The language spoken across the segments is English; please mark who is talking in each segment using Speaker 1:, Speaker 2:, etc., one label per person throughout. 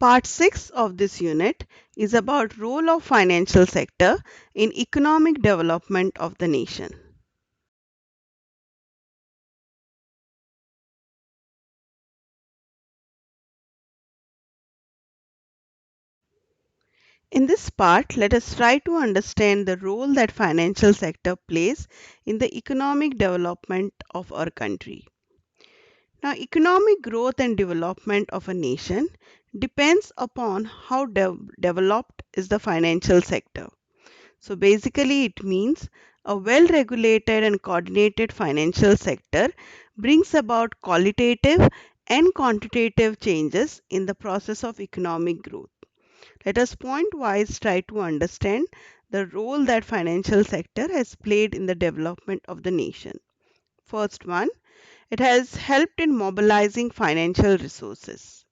Speaker 1: Part 6 of this unit is about role of financial sector in economic development of the nation. In this part, let us try to understand the role that financial sector plays in the economic development of our country. Now, economic growth and development of a nation depends upon how developed is the financial sector. So basically, it means a well regulated and coordinated financial sector brings about qualitative and quantitative changes in the process of economic growth. Let us point wise try to understand the role that financial sector has played in the development of the nation. First one, it has helped in mobilizing financial resources.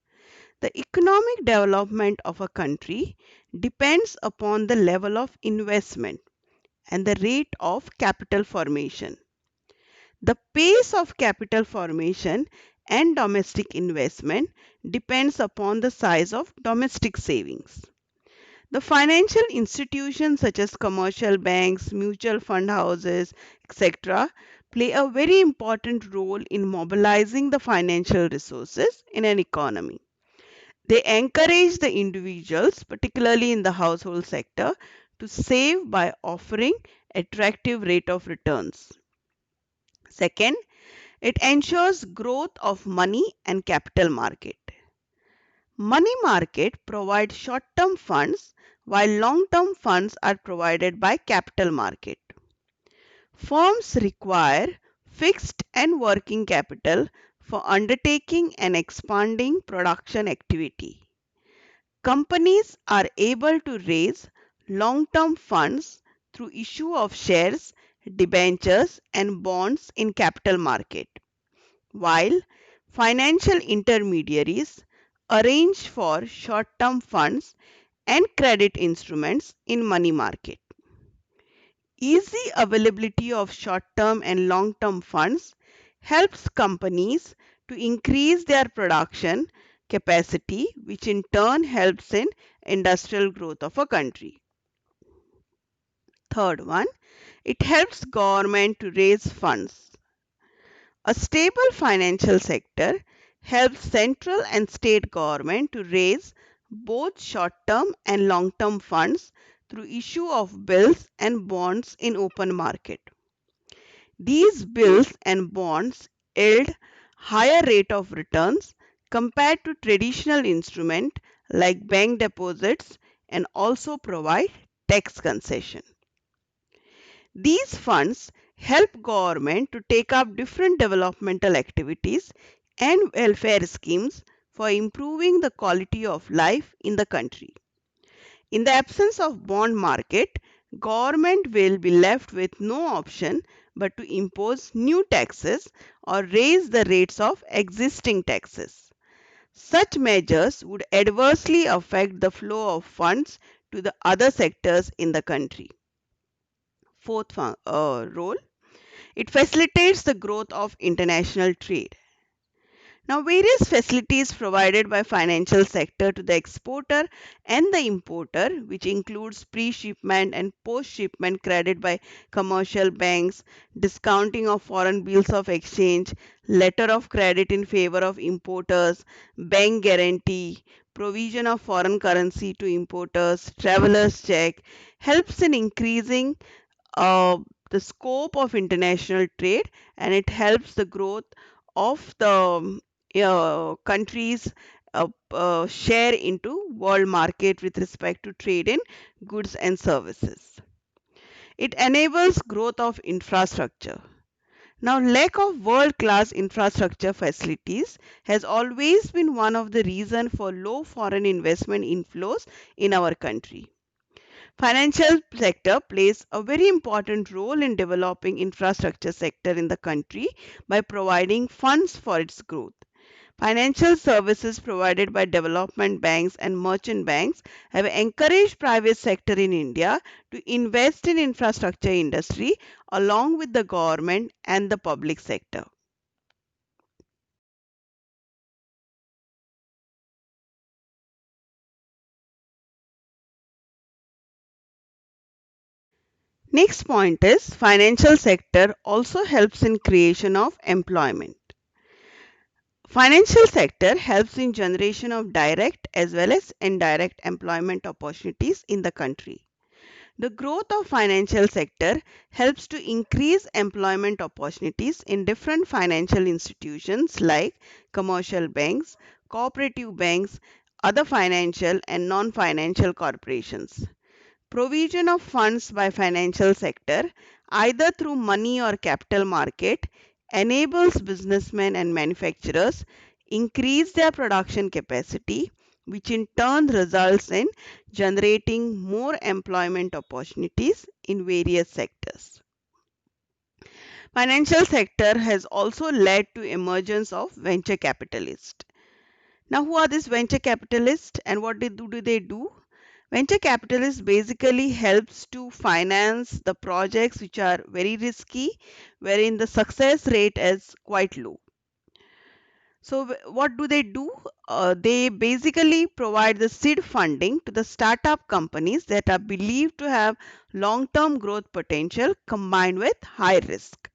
Speaker 1: The economic development of a country depends upon the level of investment and the rate of capital formation. The pace of capital formation and domestic investment depends upon the size of domestic savings. The financial institutions such as commercial banks, mutual fund houses, etc., play a very important role in mobilizing the financial resources in an economy. They encourage the individuals, particularly in the household sector, to save by offering attractive rate of returns. Second, it ensures growth of money and capital market. Money market provides short-term funds while long-term funds are provided by capital market. Firms require fixed and working capital for undertaking and expanding production activity. Companies are able to raise long-term funds through issue of shares, debentures and bonds in capital market, while financial intermediaries arrange for short-term funds and credit instruments in money market. Easy availability of short-term and long-term funds helps companies to increase their production capacity, which in turn helps in industrial growth of a country. Third one, it helps government to raise funds. A stable financial sector helps central and state government to raise both short-term and long-term funds through issue of bills and bonds in open market. These bills and bonds yield higher rate of returns compared to traditional instrument like bank deposits and also provide tax concession. These funds help government to take up different developmental activities and welfare schemes for improving the quality of life in the country. In the absence of bond market, government will be left with no option but to impose new taxes or raise the rates of existing taxes. Such measures would adversely affect the flow of funds to the other sectors in the country. Fourth role, it facilitates the growth of international trade. Now, various facilities provided by financial sector to the exporter and the importer, which includes pre-shipment and post-shipment credit by commercial banks, discounting of foreign bills of exchange, letter of credit in favor of importers, bank guarantee, provision of foreign currency to importers, travelers check, helps in increasing uh, the scope of international trade, and it helps the growth of the countries share into world market with respect to trade in goods and services. It enables growth of infrastructure. Now, lack of world-class infrastructure facilities has always been one of the reasons for low foreign investment inflows in our country. Financial sector plays a very important role in developing infrastructure sector in the country by providing funds for its growth. Financial services provided by development banks and merchant banks have encouraged private sector in India to invest in infrastructure industry along with the government and the public sector. Next point is financial sector also helps in creation of employment. Financial sector helps in generation of direct as well as indirect employment opportunities in the country. The growth of financial sector helps to increase employment opportunities in different financial institutions like commercial banks, cooperative banks, other financial and non-financial corporations. Provision of funds by financial sector, either through money or capital market, enables businessmen and manufacturers increase their production capacity, which in turn results in generating more employment opportunities in various sectors. Financial sector has also led to emergence of venture capitalists. Now, who are these venture capitalists and what do they do? Venture capitalists basically helps to finance the projects which are very risky, wherein the success rate is quite low. So, what do? They basically provide the seed funding to the startup companies that are believed to have long-term growth potential combined with high risk.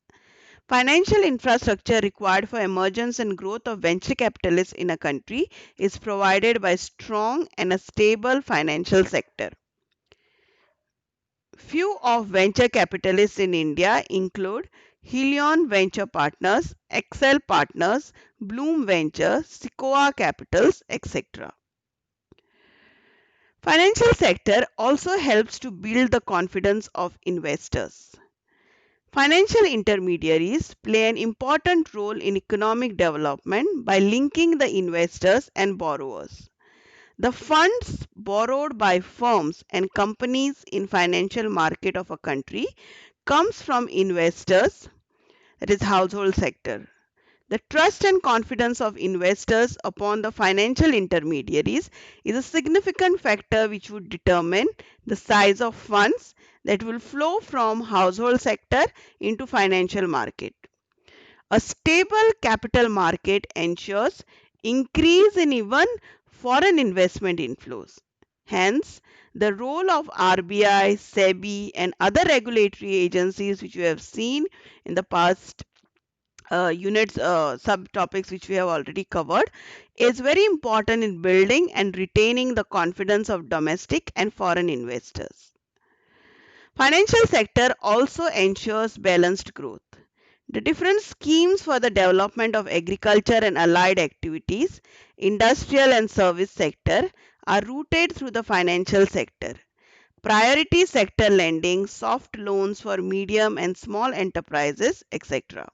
Speaker 1: Financial infrastructure required for emergence and growth of venture capitalists in a country is provided by strong and a stable financial sector. Few of venture capitalists in India include Helion Venture Partners, Excel Partners, Bloom Ventures, Sequoia Capitals, etc. Financial sector also helps to build the confidence of investors. Financial intermediaries play an important role in economic development by linking the investors and borrowers. The funds borrowed by firms and companies in financial market of a country comes from investors, that is household sector. The trust and confidence of investors upon the financial intermediaries is a significant factor which would determine the size of funds that will flow from household sector into financial market. A stable capital market ensures increase in even foreign investment inflows. Hence, the role of RBI, SEBI, and other regulatory agencies, which we have seen in the past units, subtopics which we have already covered, is very important in building and retaining the confidence of domestic and foreign investors. Financial sector also ensures balanced growth. The different schemes for the development of agriculture and allied activities, industrial and service sector are routed through the financial sector. Priority sector lending, soft loans for medium and small enterprises, etc.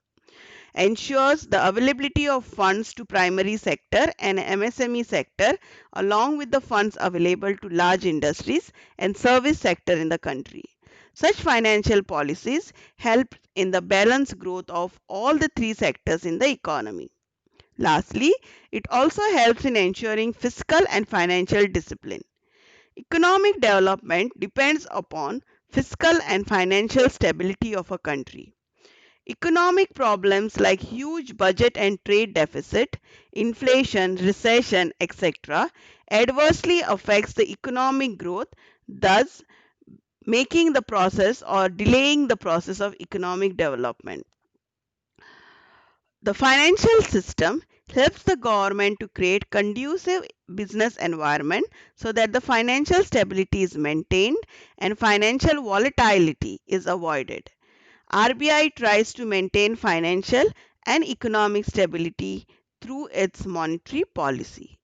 Speaker 1: ensures the availability of funds to primary sector and MSME sector along with the funds available to large industries and service sector in the country. Such financial policies help in the balanced growth of all the three sectors in the economy. Lastly, it also helps in ensuring fiscal and financial discipline. Economic development depends upon fiscal and financial stability of a country. Economic problems like huge budget and trade deficit, inflation, recession, etc. adversely affects the economic growth, thus making the process or delaying the process of economic development. The financial system helps the government to create conducive business environment so that the financial stability is maintained and financial volatility is avoided. RBI tries to maintain financial and economic stability through its monetary policy.